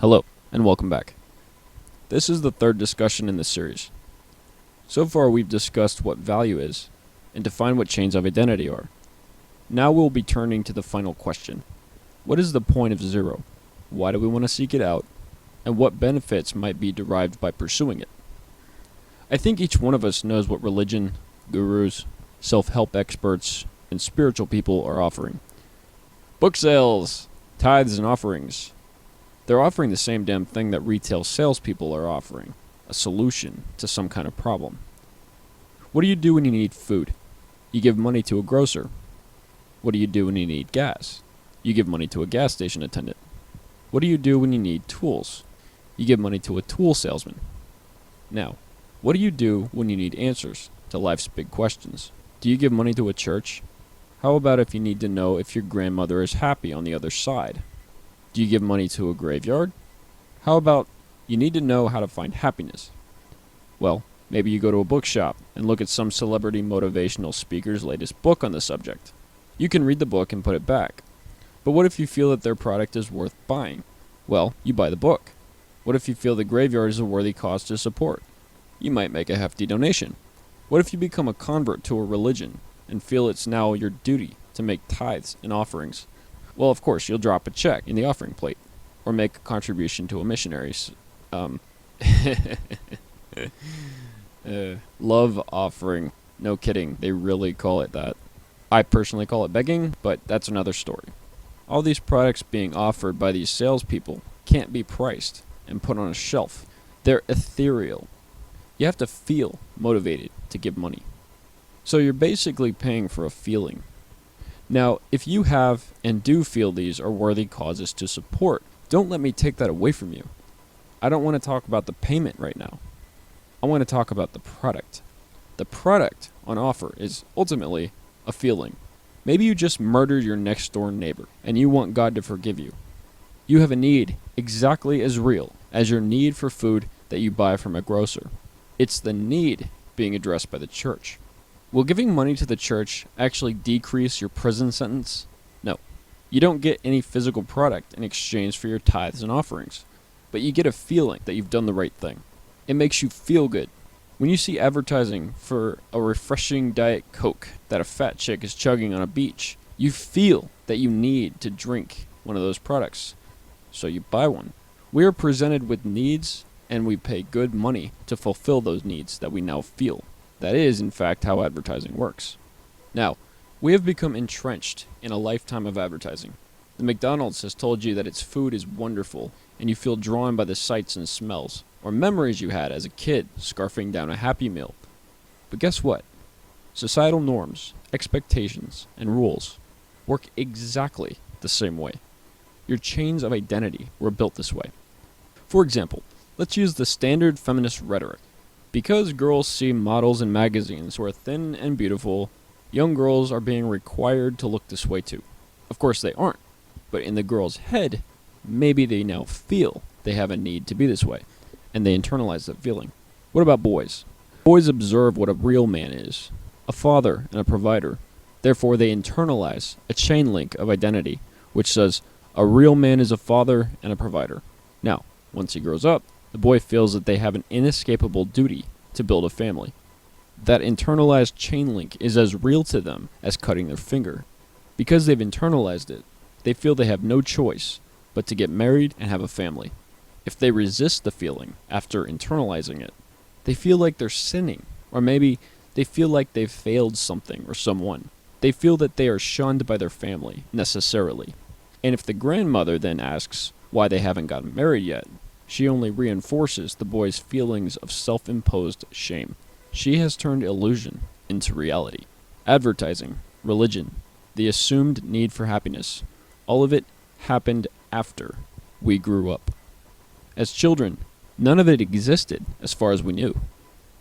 Hello, and welcome back. This is the third discussion in this series. So far, we've discussed what value is and defined what chains of identity are. Now we'll be turning to the final question. What is the point of zero? Why do we want to seek it out? And what benefits might be derived by pursuing it? I think each one of us knows what religion, gurus, self-help experts, and spiritual people are offering. Book sales, tithes and offerings. They're offering the same damn thing that retail salespeople are offering, a solution to some kind of problem. What do you do when you need food? You give money to a grocer. What do you do when you need gas? You give money to a gas station attendant. What do you do when you need tools? You give money to a tool salesman. Now, what do you do when you need answers to life's big questions? Do you give money to a church? How about if you need to know if your grandmother is happy on the other side? Do you give money to a graveyard? How about you need to know how to find happiness? Well, maybe you go to a bookshop and look at some celebrity motivational speaker's latest book on the subject. You can read the book and put it back. But what if you feel that their product is worth buying? Well, you buy the book. What if you feel the graveyard is a worthy cause to support? You might make a hefty donation. What if you become a convert to a religion and feel it's now your duty to make tithes and offerings? Well, of course, you'll drop a check in the offering plate, or make a contribution to a missionary's love offering. No kidding, they really call it that. I personally call it begging, but that's another story. All these products being offered by these salespeople can't be priced and put on a shelf. They're ethereal. You have to feel motivated to give money. So you're basically paying for a feeling. Now, if you have and do feel these are worthy causes to support, don't let me take that away from you. I don't want to talk about the payment right now. I want to talk about the product. The product on offer is ultimately a feeling. Maybe you just murdered your next door neighbor and you want God to forgive you. You have a need exactly as real as your need for food that you buy from a grocer. It's the need being addressed by the church. Will giving money to the church actually decrease your prison sentence? No. You don't get any physical product in exchange for your tithes and offerings, but you get a feeling that you've done the right thing. It makes you feel good. When you see advertising for a refreshing Diet Coke that a fat chick is chugging on a beach, you feel that you need to drink one of those products, so you buy one. We are presented with needs, and we pay good money to fulfill those needs that we now feel. That is, in fact, how advertising works. Now, we have become entrenched in a lifetime of advertising. The McDonald's has told you that its food is wonderful, and you feel drawn by the sights and smells, or memories you had as a kid scarfing down a Happy Meal. But guess what? Societal norms, expectations, and rules work exactly the same way. Your chains of identity were built this way. For example, let's use the standard feminist rhetoric. Because girls see models in magazines who are thin and beautiful, young girls are being required to look this way too. Of course they aren't, but in the girl's head, maybe they now feel they have a need to be this way, and they internalize that feeling. What about boys? Boys observe what a real man is, a father and a provider. Therefore they internalize a chain link of identity, which says a real man is a father and a provider. Now, once he grows up, the boy feels that they have an inescapable duty to build a family. That internalized chain link is as real to them as cutting their finger. Because they've internalized it, they feel they have no choice but to get married and have a family. If they resist the feeling after internalizing it, they feel like they're sinning, or maybe they feel like they've failed something or someone. They feel that they are shunned by their family, necessarily. And if the grandmother then asks why they haven't gotten married yet, she only reinforces the boy's feelings of self-imposed shame. She has turned illusion into reality. Advertising, religion, the assumed need for happiness, all of it happened after we grew up. As children, none of it existed as far as we knew.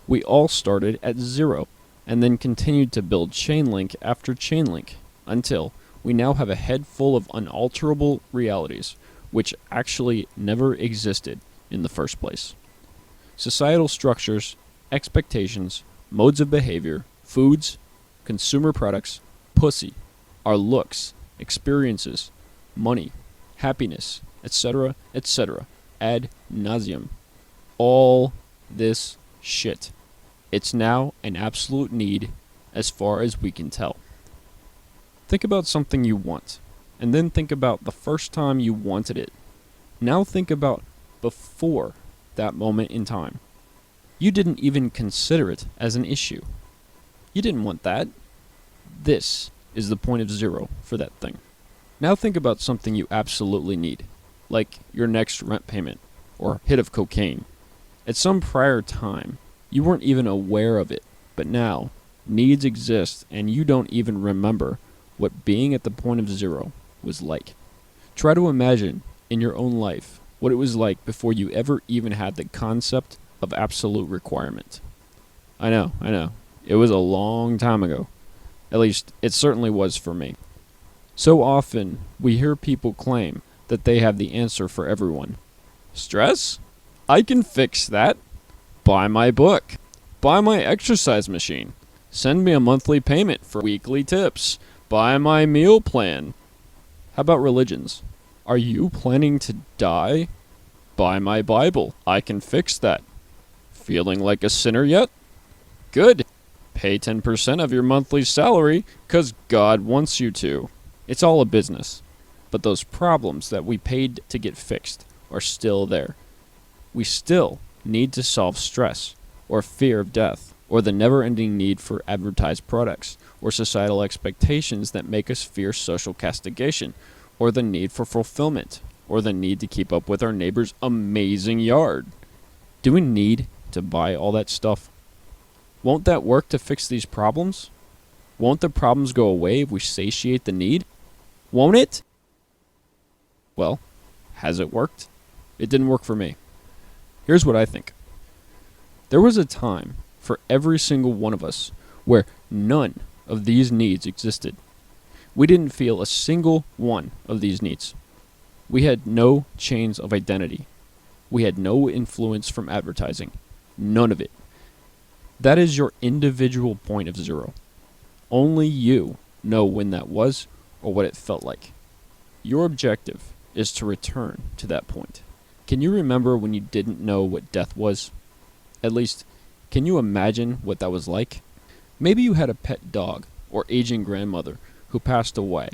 We all started at zero and then continued to build chain link after chain link until we now have a head full of unalterable realities which actually never existed in the first place. Societal structures, expectations, modes of behavior, foods, consumer products, pussy, our looks, experiences, money, happiness, etc., etc., ad nauseum. All this shit. It's now an absolute need as far as we can tell. Think about something you want, and then think about the first time you wanted it. Now think about before that moment in time. You didn't even consider it as an issue. You didn't want that. This is the point of zero for that thing. Now think about something you absolutely need, like your next rent payment or a hit of cocaine. At some prior time, you weren't even aware of it, but now needs exist and you don't even remember what being at the point of zero was like. Try to imagine in your own life what it was like before you ever even had the concept of absolute requirement. I know. It was a long time ago. At least, it certainly was for me. So often, we hear people claim that they have the answer for everyone. Stress? I can fix that. Buy my book. Buy my exercise machine. Send me a monthly payment for weekly tips. Buy my meal plan. How about religions? Are you planning to die? Buy my Bible. I can fix that. Feeling like a sinner yet? Good. Pay 10% of your monthly salary 'cause God wants you to. It's all a business. But those problems that we paid to get fixed are still there. We still need to solve stress, or fear of death, or the never-ending need for advertised products, or societal expectations that make us fear social castigation, or the need for fulfillment, or the need to keep up with our neighbor's amazing yard. Do we need to buy all that stuff? Won't that work to fix these problems? Won't the problems go away if we satiate the need? Won't it? Well, has it worked? It didn't work for me. Here's what I think. There was a time for every single one of us where none of these needs existed. We didn't feel a single one of these needs. We had no chains of identity. We had no influence from advertising. None of it. That is your individual point of zero. Only you know when that was or what it felt like. Your objective is to return to that point. Can you remember when you didn't know what death was? At least, can you imagine what that was like? Maybe you had a pet dog or aging grandmother who passed away,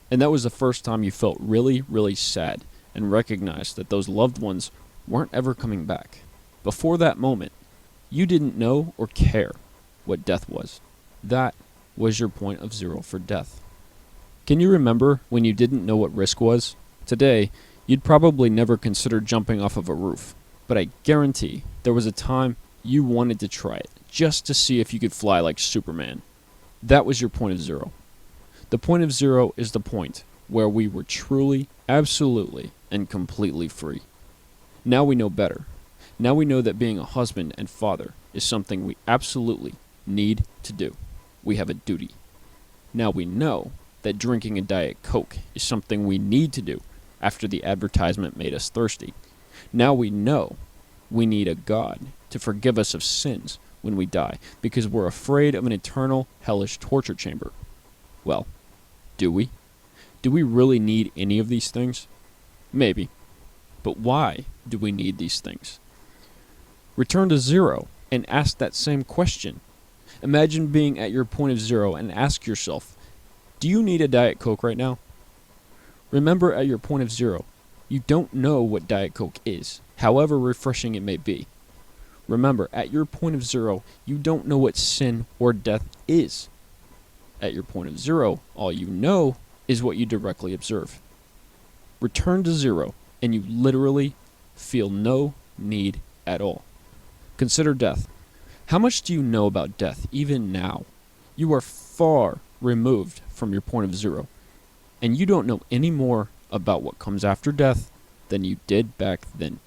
and that was the first time you felt really, really sad and recognized that those loved ones weren't ever coming back. Before that moment, you didn't know or care what death was. That was your point of zero for death. Can you remember when you didn't know what risk was? Today, you'd probably never consider jumping off of a roof, but I guarantee there was a time you wanted to try it, just to see if you could fly like Superman. That was your point of zero. The point of zero is the point where we were truly, absolutely, and completely free. Now we know better. Now we know that being a husband and father is something we absolutely need to do. We have a duty. Now we know that drinking a Diet Coke is something we need to do after the advertisement made us thirsty. Now we know we need a God to forgive us of sins when we die because we're afraid of an eternal hellish torture chamber. Well, do we? Do we really need any of these things? Maybe. But why do we need these things? Return to zero and ask that same question. Imagine being at your point of zero and ask yourself, do you need a Diet Coke right now? Remember, at your point of zero, you don't know what Diet Coke is, however refreshing it may be. Remember, at your point of zero, you don't know what sin or death is. At your point of zero, all you know is what you directly observe. Return to zero, and you literally feel no need at all. Consider death. How much do you know about death even now? You are far removed from your point of zero, and you don't know any more about what comes after death than you did back then.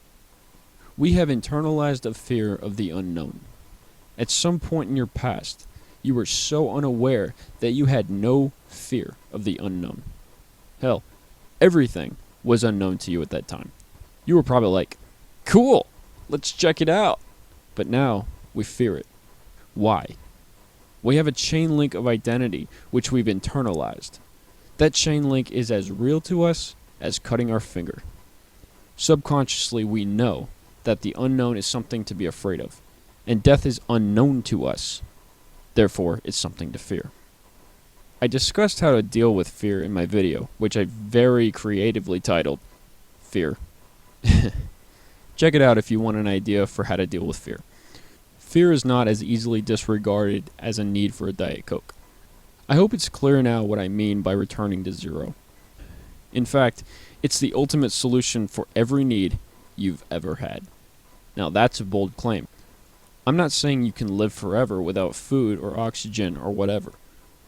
We have internalized a fear of the unknown. At some point in your past, you were so unaware that you had no fear of the unknown. Hell, everything was unknown to you at that time. You were probably like, cool, let's check it out. But now, we fear it. Why? We have a chain link of identity which we've internalized. That chain link is as real to us as cutting our finger. Subconsciously, we know that the unknown is something to be afraid of, and death is unknown to us. Therefore, it's something to fear. I discussed how to deal with fear in my video, which I very creatively titled, Fear. Check it out if you want an idea for how to deal with fear. Fear is not as easily disregarded as a need for a Diet Coke. I hope it's clear now what I mean by returning to zero. In fact, it's the ultimate solution for every need you've ever had. Now that's a bold claim. I'm not saying you can live forever without food or oxygen or whatever.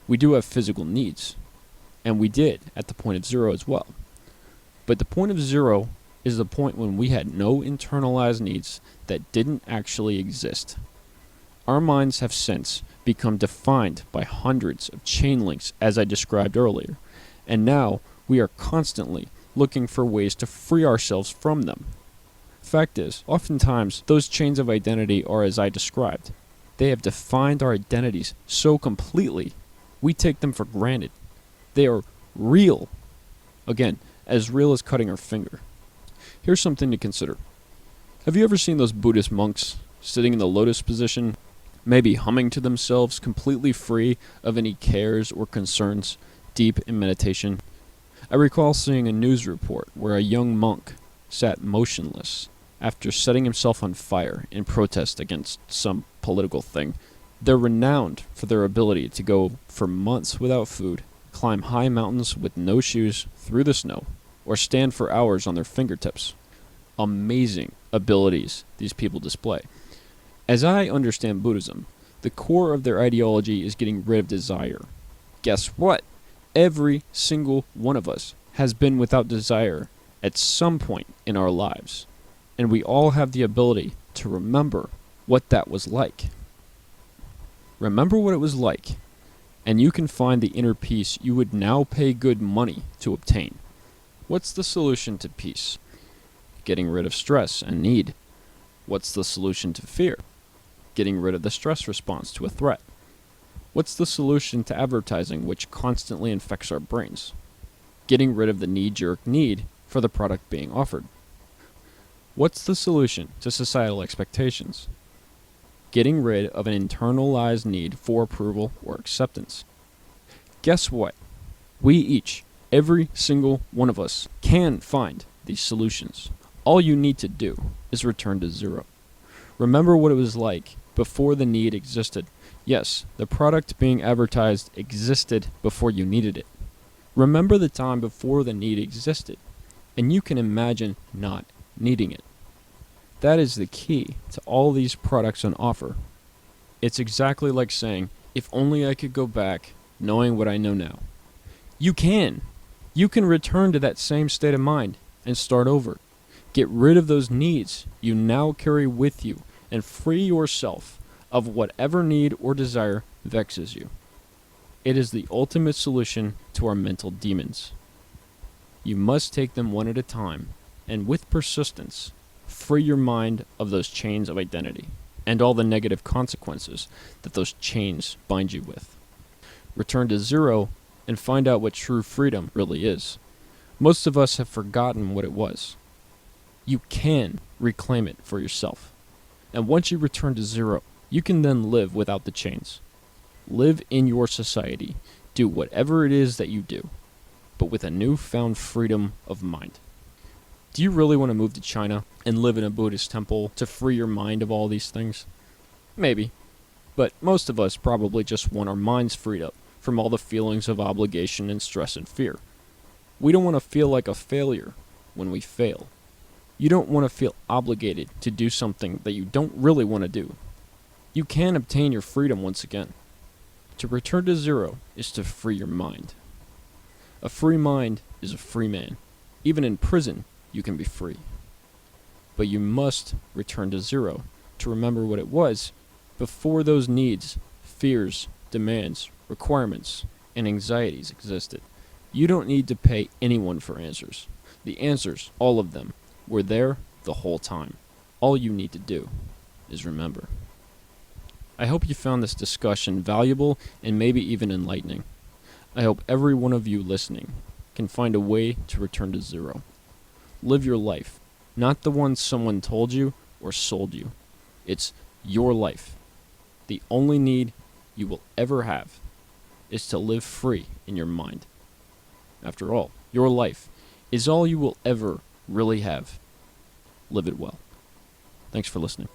We do have physical needs, and we did at the point of zero as well. But the point of zero is the point when we had no internalized needs that didn't actually exist. Our minds have since become defined by hundreds of chain links, as I described earlier, and now we are constantly looking for ways to free ourselves from them. Fact is, oftentimes those chains of identity are as I described. They have defined our identities so completely, we take them for granted. They are real. Again, as real as cutting our finger. Here's something to consider. Have you ever seen those Buddhist monks sitting in the lotus position, maybe humming to themselves, completely free of any cares or concerns, deep in meditation? I recall seeing a news report where a young monk sat motionless after setting himself on fire in protest against some political thing. They're renowned for their ability to go for months without food, climb high mountains with no shoes through the snow, or stand for hours on their fingertips. Amazing abilities these people display. As I understand Buddhism, the core of their ideology is getting rid of desire. Guess what? Every single one of us has been without desire at some point in our lives, and we all have the ability to remember what that was like. Remember what it was like, and you can find the inner peace you would now pay good money to obtain. What's the solution to peace? Getting rid of stress and need. What's the solution to fear? Getting rid of the stress response to a threat. What's the solution to advertising, which constantly infects our brains? Getting rid of the knee-jerk need for the product being offered. What's the solution to societal expectations? Getting rid of an internalized need for approval or acceptance. Guess what? We each, every single one of us, can find these solutions. All you need to do is return to zero. Remember what it was like before the need existed. Yes, the product being advertised existed before you needed it. Remember the time before the need existed, and you can imagine not needing it. That is the key to all these products on offer. It's exactly like saying, if only I could go back knowing what I know now. You can. You can return to that same state of mind and start over. Get rid of those needs you now carry with you and free yourself of whatever need or desire vexes you. It is the ultimate solution to our mental demons. You must take them one at a time, and with persistence, free your mind of those chains of identity and all the negative consequences that those chains bind you with. Return to zero and find out what true freedom really is. Most of us have forgotten what it was. You can reclaim it for yourself. And once you return to zero, you can then live without the chains. Live in your society. Do whatever it is that you do, but with a newfound freedom of mind. Do you really want to move to China and live in a Buddhist temple to free your mind of all these things? Maybe. But most of us probably just want our minds freed up from all the feelings of obligation and stress and fear. We don't want to feel like a failure when we fail. You don't want to feel obligated to do something that you don't really want to do. You can obtain your freedom once again. To return to zero is to free your mind. A free mind is a free man. Even in prison, you can be free. But you must return to zero to remember what it was before those needs, fears, demands, requirements, and anxieties existed. You don't need to pay anyone for answers. The answers, all of them, were there the whole time. All you need to do is remember. I hope you found this discussion valuable and maybe even enlightening. I hope every one of you listening can find a way to return to zero. Live your life not the one someone told you or sold you. It's your life. The only need you will ever have is to live free in your mind. After all, your life is all you will ever really have. Live it well. Thanks for listening.